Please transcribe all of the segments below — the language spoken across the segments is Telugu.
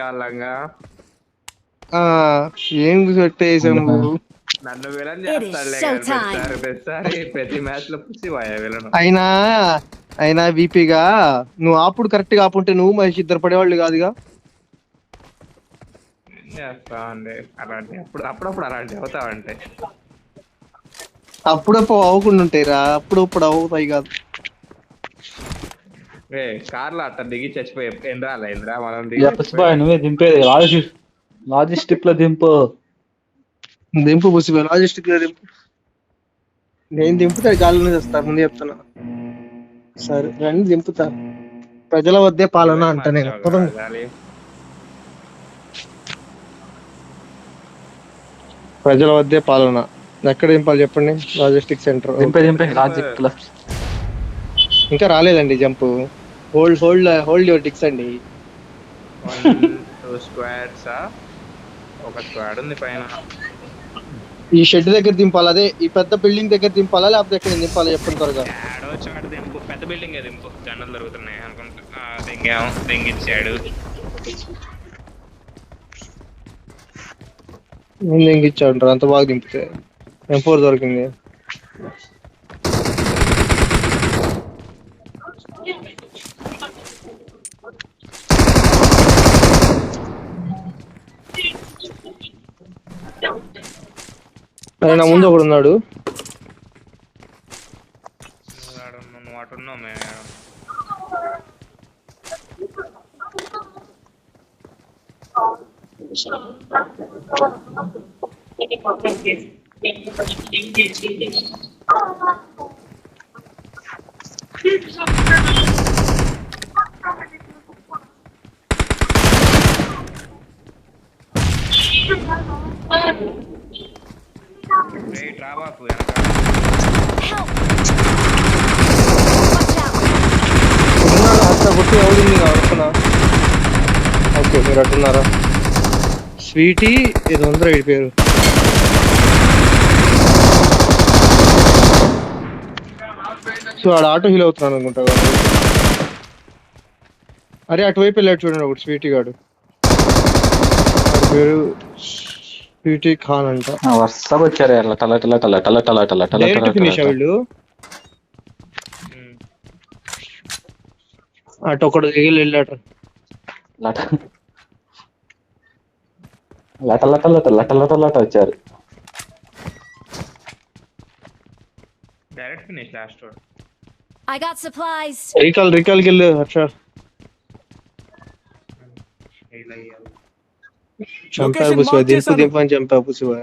కాలంగా ఆ ఏం పెట్టేసాము. నన్ను విలన్ It is చేస్తాడులే కానీ showtime. ప్రతిసారి ప్రతి మ్యాచ్ లో పుసివాయా విలను. అయినా అయినా వీపీగా నువ్వు ఆపుడు కరెక్ట్ గా ఆపుంటే నువ్వు మహేష్ ఇద్దరు పడేవాళ్ళు కాదుగా. ఏం చేస్తా అండి అలాంటి అప్పుడప్పుడు అలాంటి అవుతావంటే. అప్పుడప్పుడు అవ్వకుండా ఉంటాయి రా, అప్పుడప్పుడు అవుతాయి కాదు. కార్లో అట్ట దిగి చచ్చిపోయి ఏం రాలేదురా మనం పుష్పాయ్ నువ్వే దింపేది లాజిస్టిక్ లో దింపు. దింపు పుసి లాజిస్టిక్ లో దింపు. నేను దింపుతా గాలిలో తెస్తా ముందు చెప్తున్నా. సరే రండి దింపుతా. ప్రజల వద్దే పాలన అంట నేను. ప్రజల వద్దే పాలన ఎక్కడ దింపాలి చెప్పండి? Logistic centre. దింపే లాజిక్ లో ఇంకా రాలేదండి జంప్. హోల్డ్ యువర్ డిక్స్ అండి. 1-2 స్క్వాడ్స్ ఒక స్క్వాడ్ ఉంది పైన. ఈ షెడ్ దగ్గర దింపాలి, అదే ఈ పెద్ద బిల్డింగ్ దగ్గర దింపాలా లేకపోతే ఎక్కడ దింపాలి చెప్పండి త్వరగా. దింపు పెద్ద బిల్డింగ్ దింపు, జనాలు దొరుకుతున్నాయి అనుకుంటా. దింగిచ్చాడు. ముందు దింగిచ్చాడు అంత బాగా దింపితే. M4 దొరికింది. నా ముందు ఒకడు ఉన్నాడు. నువ్వు అటున్నావు మేము. రాబాకు గుర్తు ఎవడింది అనుకున్నా. ఓకే మీరు అట్టున్నారా? స్వీటీ ఏదో ఉందిరా ఈ పేరు. సో ఆడ ఆటో హీల్ అవుతున్నాను అనుకుంటా. అరే అటువైపు వెళ్ళాడు చూడండి ఒకటి స్వీటీ గాడు. పేరు స్వీటీ ఖాన్ అంట. వరుసగా వచ్చారు డైరెక్ట్ ఫినిష్ వీళ్ళు. అటు ఒకడు దిగి వెళ్ళాడు. లట వచ్చారు. Direct finish last road. I got supplies. రికాల్కి వెళ్ళు హర్ష. చంపా పుసివా, దింపని చంపా పుసివా.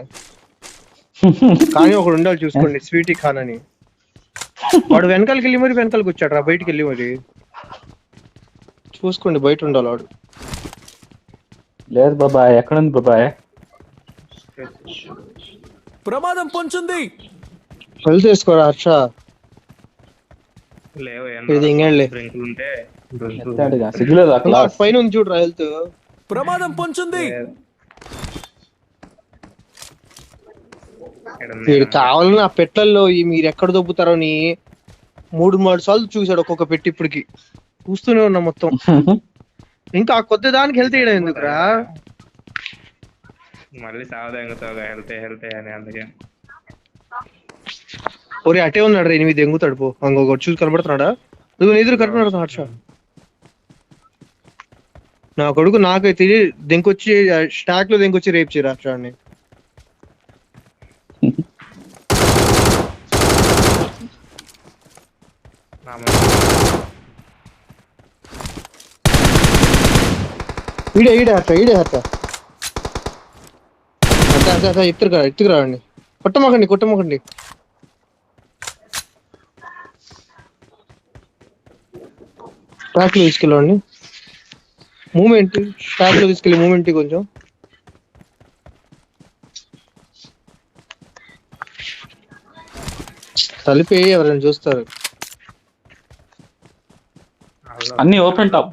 కానీ ఒకడు ఉండాలి చూసుకోండి, స్వీటీ ఖాన్ అని. వాడు వెనకాలకి వెళ్ళి మరి వెనకాలకి వచ్చాడు రా, బయటికి వెళ్ళి మరి చూసుకోండి, బయట ఉండాలి వాడు. లేదు బాబాయ్, ఎక్కడుంది బాబాయ్? ప్రమాదం పొంచుంది. హెల్త్ వేసుకోరా హర్ష. పైన ఉంది చూడరా హెల్త్. ప్రమాదం పొంచుంది. వీడు కావాలని ఆ పెట్టల్లో మీరు ఎక్కడ దొబ్బుతారో అని 3 సార్లు చూసాడు ఒక్కొక్క పెట్టి. ఇప్పటికి చూస్తూనే ఉన్నా మొత్తం. ఇంకా ఆ కొద్ది దానికి హెల్త్ వేయడం ఎందుకురా? మళ్ళీ సావదంగుతావుగా హెల్త్ అని. అందుకే ఒరే అటే ఉన్నాడు రా, 8 దెంగుతాడు పో. ఇంకొకటి చూసి కనబడుతున్నాడా? నువ్వు ఎదురు కనబడుతున్నా హర్ష. నా కొడుకు నాకైతే దెంకొచ్చి స్టాక్ లో దెంకొచ్చి రేపు చేయరు హర్షాన్ని. ఈడే హర్ష ఎత్తుకురావండి. కొట్టమాకండి. స్టాక్ లో తీసుకెళ్ళండి. మూమెంట్ స్టాక్ లో తీసుకెళ్ళి మూమెంట్ కొంచెం కలిపి ఎవరైనా చూస్తారు. అన్ని ఓపెన్ టాప్.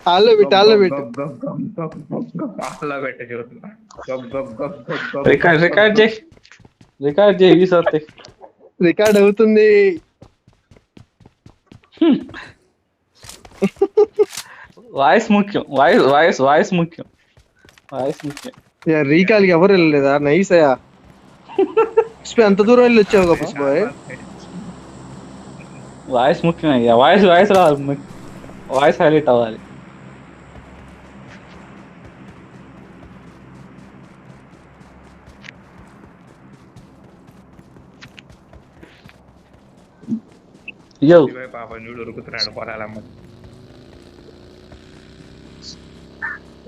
హాల్లో పెట్టు. రికార్డ్ చేయి. రికార్డ్ చేయి ఈసారి. రికార్డ్ అవుతుంది. వాయిస్ ముఖ్యం. వాయిస్ ముఖ్యం. రీకాల్కి ఎవరు వెళ్ళలేదా? నైస్ అయ్యా. అంత దూరం వెళ్ళి వచ్చావు కదా పుష్పాయ్. వాయిస్ ముఖ్యం అయ్యా. వాయిస్ రావాలి. వాయిస్ హైలైట్ అవ్వాలి. అయ్యో పాప చూడు ఉరుకుతున్నాడు పొలాలమ్మ.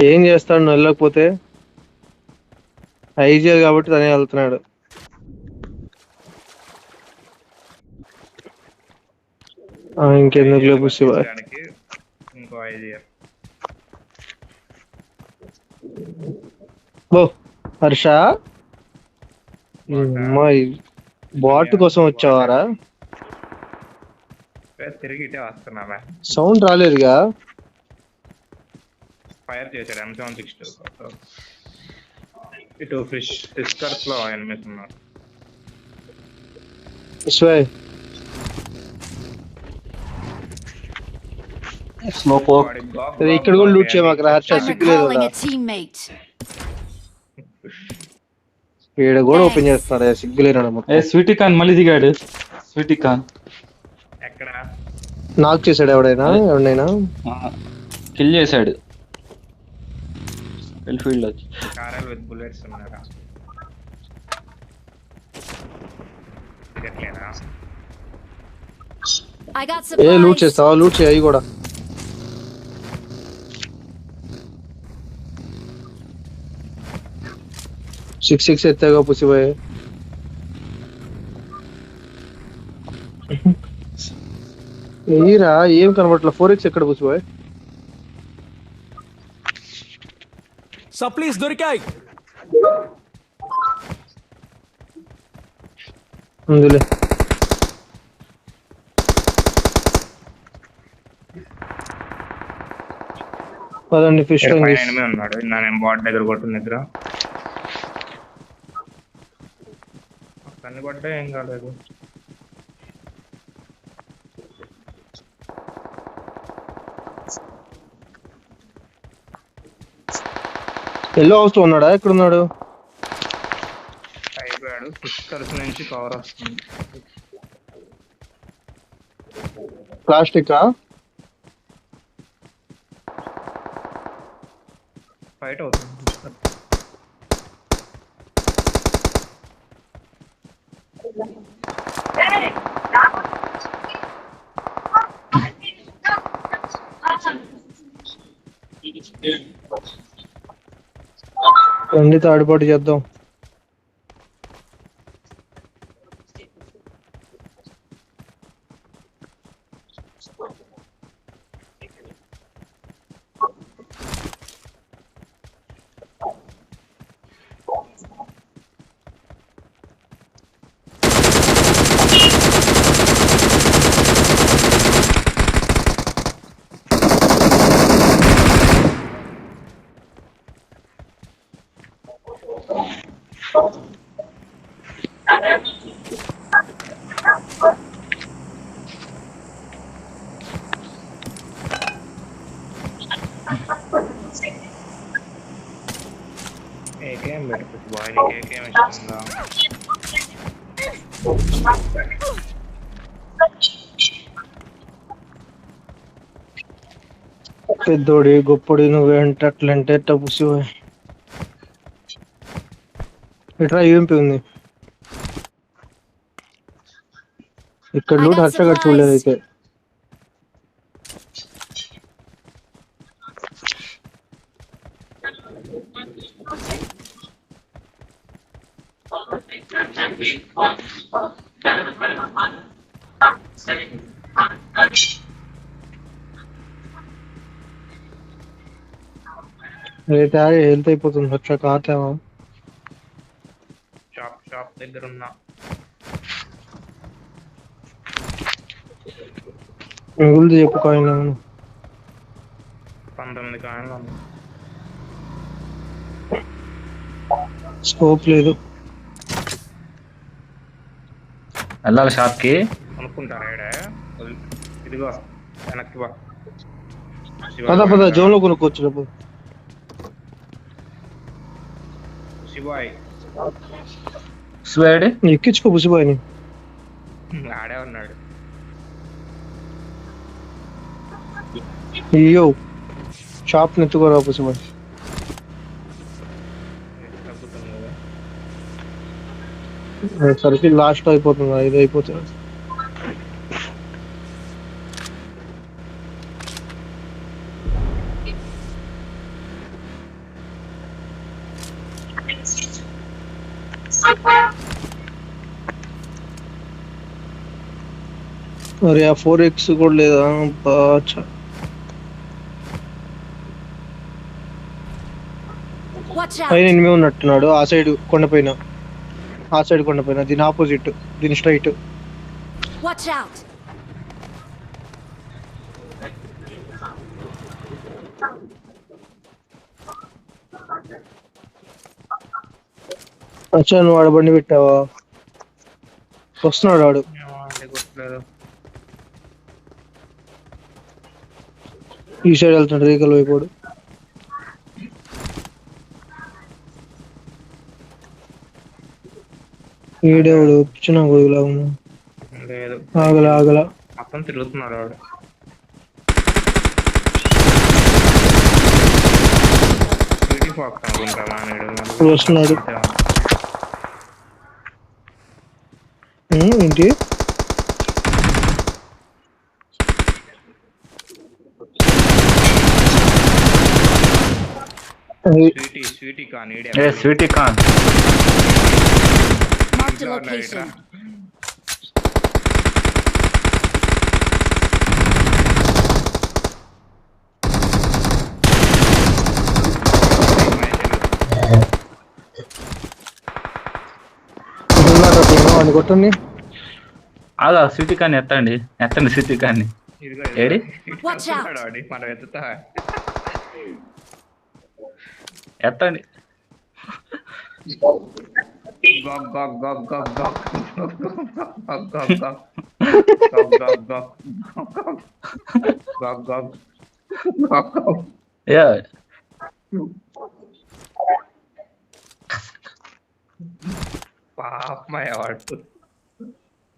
ఏం చేస్తాడు నువ్వు వెళ్ళకపోతే? ఐజిఎల్ కాబట్టి తనే వెళ్తున్నాడు. ఇంకెందుకు లేపు శివ. ఇంకో 5 years. ఓ హర్ష, అమ్మాయి బాట్ కోసం వచ్చావారా? తిరిగి ఇటే వస్తున్నావా? సౌండ్ రాలేదుగా. ఫైర్ చేశాడు M762. ఇటు ఫిస్కర్స్ లో ఎనిమిస్ ఉన్నారు. ఇక్కడ కూడా లూట్ చేయమాకరా హర్ష, I'm సిగ్గులేదు recalling కదా. a teammate. ఈడ కూడా ఓపెన్ చేస్తున్నారా? సిగ్గులేనా? స్వీటీ ఖాన్ మళ్ళీ దిగాడు. స్వీటీ ఖాన్ ఎక్కడ నాక్ చేశాడు ఎవడైనా కిల్ చేశాడు. ఫీల్డ్ వచ్చి కారల్ విత్ బుల్లెట్స్ ఉన్నారా? తిరగట్లేదా? I got loot supplies. చేస్తావా? లూట్ చేయి అవి కూడా. సిక్స్ ఎత్తాగా పుసిపోయే. ఏరా ఏం కనబట్ల? 4x ఎక్కడ పుసిపోయే? సప్లీస్ దొరికాయి. అందులే పదండి. ఫిష్ ఎనిమిది ఉన్నాడు. నేను బాట్ దగ్గర కొట్టిన నిద్ర కన్ను కొట్టే ఏం కాలేదు. ఎల్లో హౌస్ లో ఉన్నాడా? ఎక్కడున్నాడు? అయిపోయాడు. ఫిస్కర్స్ నుంచి కవర్ వస్తుంది. ప్లాస్టిక్ ఫైట్ అవుతుంది. రండి తాడుపాటు చేద్దాం. ఏకేం పెట్టుకోవచ్చు. బాయ్కి ఏకేం ఇస్తుందా? పెద్దోడి గొప్పడి నువ్వేంటే అట్లంటే టపుసి. ఇట్రా యూఎంపీ ఉంది ఇక్కడ. లూట్ హర్ష గారు చూడలేదు అయితే. రేతే హెల్త్ అయిపోతుంది హర్ష. కాతేవా షాప్ దగ్గర ఉన్నా. మిగులుది చెప్పు. కాయిన్ 19 కాయిన్లు ఉంది. స్కోప్ లేదు. వెళ్ళాలి షాప్ కి. కొనుక్కుంటారా ఈడ? ఇదిగో వెనక్కి బా. పద జోన్ లో కొనుక్కోవచ్చు రేపు. శివాయ్ స్వేడ్ ఎక్కించుకో పుసిబాయిని. ఆడే ఉన్నాడు. అయ్యో షాప్ నెత్తుకోరా పుసిబాయి. తగ్గుతుంది కదా. సరికి లాస్ట్ అయిపోతుంది, ఇది అయిపోతుంది. అరే ఆ 4x కూడా లేదా? Watch పైన out! ఎనిమిది ఉన్నట్టున్నాడు. ఆ సైడ్ కొండపైన, ఆ సైడ్ కొండపైన, దీని ఆపోజిట్, దీని స్ట్రైట్. Watch out! అచ్చా నువ్వు ఆడ బండి పెట్టావా? వస్తున్నాడు వాడు. గుర్తులేదు. ఈ సైడ్ వెళ్తున్నాడు, రేకల వైపు. ఏడేవాడు వచ్చినా గొడుగులా ఉన్నా. లేదు ఆగల మొత్తం తిరుగుతున్నాడు వాడు. స్వీటీ ఫాక్స్ అనుకుంటా ఇప్పుడు వస్తున్నాడు. ఏంటి Sweety Khan Sweety Khan. Marked a location. వాడిని కొట్టండి. అలా స్వీటీ ఖాన్ ఎత్తండి స్వీటీ ఖాన్ని. ఏడి Watch out! మనం ఎత్తుతా. ఎత్తండి.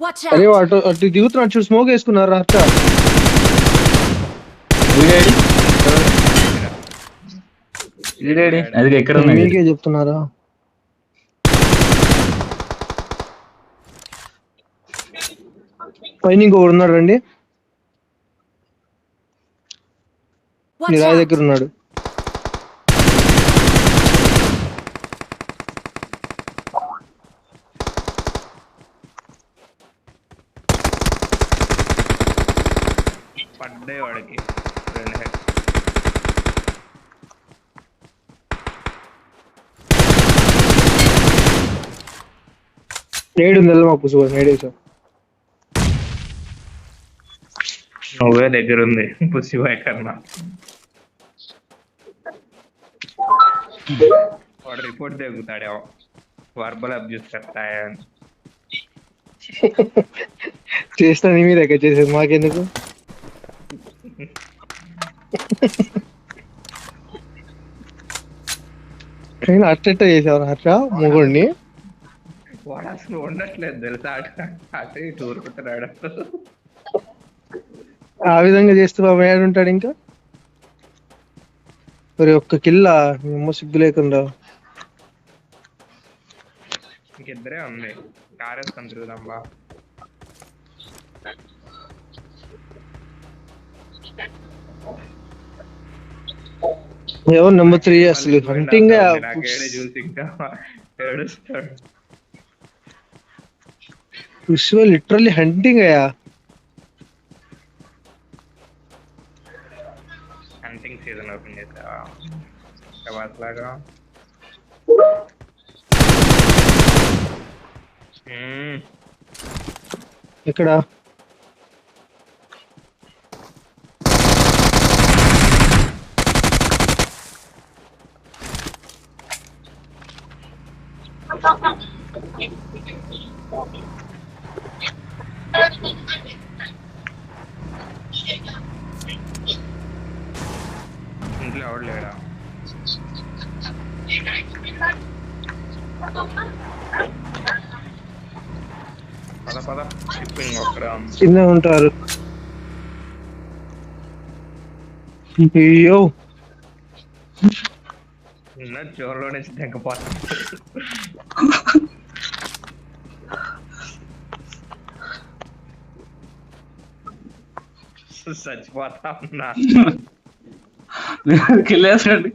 Watch అరే out! అటు అటు దిగుతున్నాడు చూడు, స్మోక్ వేసుకున్నారు అక్క. అది ఎక్కడ ఉంది? మీకే చెప్తున్నారా? పైన ఇంకొకడు ఉన్నాడు రండి, Watch నీ రాయి out! దగ్గర ఉన్నాడు. పడ్డే వాడికి 2 హెడ్స్. నేడు నెల మా పుసు నేడేసా. నువ్వే దగ్గర ఉంది పుసిబాయ్ కన్నా. వాడు రిపోర్ట్ దిగుతాడేమో, వర్బల్ అబ్యూస్ చేస్తాయా అని. చేస్తా నీ మీద ఎక్కడ చేసేది, మాకెందుకు? నేను అట్ట చేసేవారు అట్లా మొగుడిని. వాడు అసలు ఉండట్లేదు తెలుసా, అటు ఇటు ఊరుకుంటున్నాడు. ఆ విధంగా చేస్తే బాబు ఏడుంటాడు ఇంకా? మరి ఒక్క కిల్లా ఏమో సిగ్గు లేకుండా. ఇంకిద్దరే ఉంది, కార్ వేసుకొని తిరుగుదాం బా. ఎవరు నెంబర్ 3 అసలు హంటింగ్ నాకేడే చూసి ఇంకా ఏడుస్తాడు. లిటరల్లీ హంటింగ్ అయ్యా. హంటింగ్ సీజన్ ఓపెన్ చేసావా లాగా? ఇక్కడ ఇంట్లో ఎవడు లేడా? పద పద షిప్పింగ్ అక్కడ కింద ఉంటారు. అయ్యో ఉన్న జోన్లో నుంచి తెగపోతా. చచ్చిపోతా ఉన్నా. కిల్లేసండి.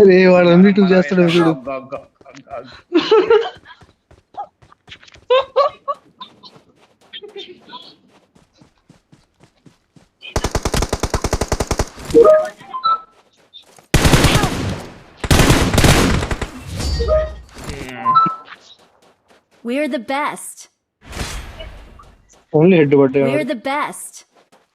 రే వాడు అన్నిటికి చేస్తాడు వీడు. We're the best. Only head పడ్డా. We're the best.